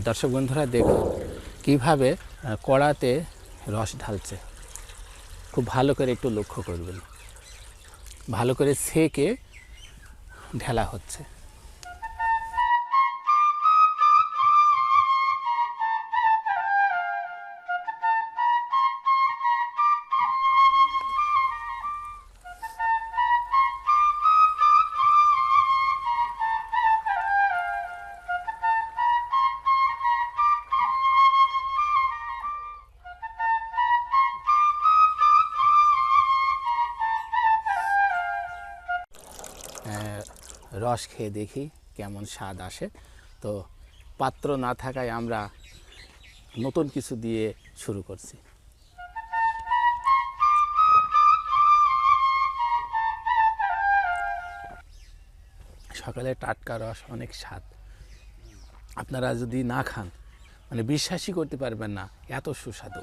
দর্শক বন্ধুরা দেখুন কীভাবে কড়াতে রস ঢালছে। খুব ভালো করে একটু লক্ষ্য করবেন, ভালো করে সেকে ঢালা হচ্ছে। রস খেয়ে দেখি কেমন স্বাদ আসে। তো পাত্র না থাকায় আমরা নতুন কিছু দিয়ে শুরু করছি। সকালে টাটকা রস অনেক স্বাদ। আপনারা যদি না খান মানে বিশ্বাসই করতে পারবেন না, এত সুস্বাদু।